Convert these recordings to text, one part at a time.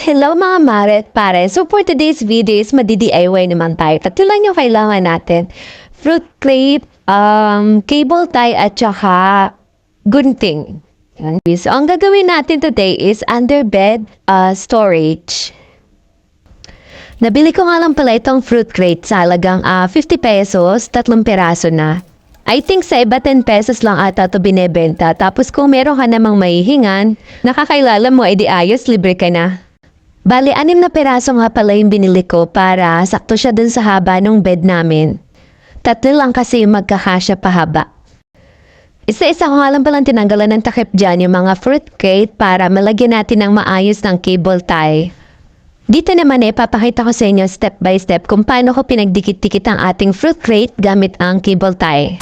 Hello mga mare at pare. So for today's video is madi-DIY naman tayo. Tatlo lang yung kailangan natin. Fruit crepe, cable tie at saka gunting. So ang gagawin natin today is underbed storage. Nabili ko nga lang pala itong fruit crate sa halagang 50 pesos, 3 peraso na. I think sa iba 10 pesos lang ata ito binebenta. Tapos kung meron ka namang mahihingan, nakakailala mo, edi ayos, libre ka na. Bali, 6 na peraso nga pala yung binili ko para sakto siya dun sa haba ng bed namin. 3 lang kasi yung magkakasya pahaba. Isa-isa ko nga lang palang tinanggalan ng takip dyan yung mga fruit crate para malagyan natin ng maayos ng cable tie. Dito naman papakita ko sa inyo step by step kung paano ko pinagdikit-dikit ang ating fruit crate gamit ang cable tie.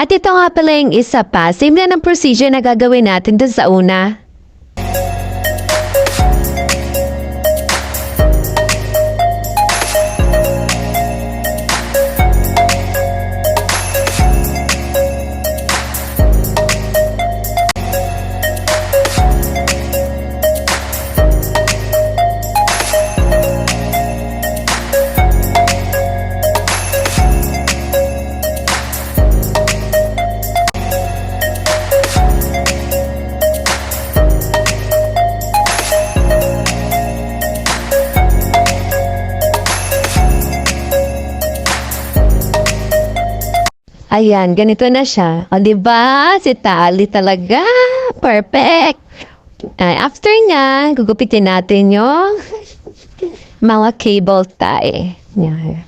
At ito nga pala yung isa pa, same na ng procedure na gagawin natin dun sa una. Ayan, ganito na siya. O, diba? Si Tali talaga. Perfect. Ay, after nga, gugupitin natin yung mga cable tie. Yan.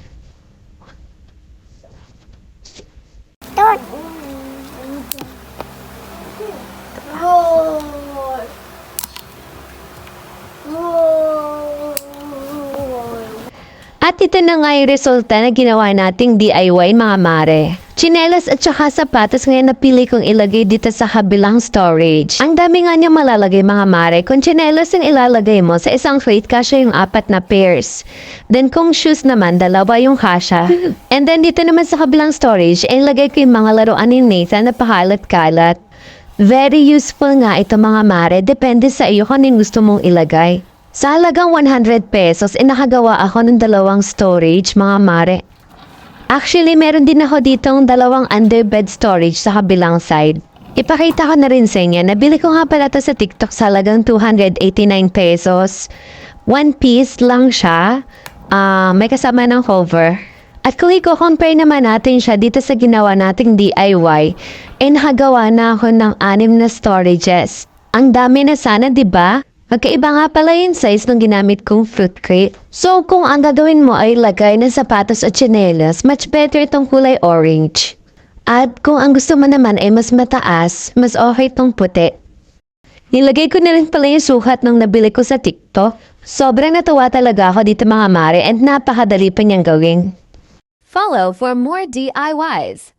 At ito na nga yung resulta na ginawa nating DIY mga mare. Tsinelas at saka sapatos ngayon napili kong ilagay dito sa kabilang storage. Ang dami nga niya malalagay mga mare. Kung tsinelas yung ilalagay mo, sa isang crate kasya yung 4 na pairs. Then kung shoes naman, 2 yung kasya. And then dito naman sa kabilang storage, ilagay ko yung mga laruan ni Nathan na pakalat-kalat. Very useful nga ito mga mare. Depende sa iyo kung anong gusto mong ilagay. Sa halagang 100 pesos, nakagawa ako ng 2 storage mga mare. Actually, meron din ako ditong 2 underbed storage sa kabilang side. Ipakita ko na rin sa inyo. Nabili ko nga pala ito sa TikTok sa halagang 289 pesos. 1 piece lang siya. May kasama ng cover. At kung i-compare naman natin siya dito sa ginawa nating DIY, nakagawa na ako ng 6 na storages. Ang dami na sana, diba? Magkaiba nga pala yung size ng ginamit kong fruit crate. So, kung ang gagawin mo ay lagay ng sapatos at tsinelas, much better itong kulay orange. At kung ang gusto mo naman ay mas mataas, mas okay itong puti. Nilagay ko na rin pala yung sukat ng nabili ko sa TikTok. Sobrang natuwa talaga ako dito mga mare and napakadali pa niyang gawin. Follow for more DIYs.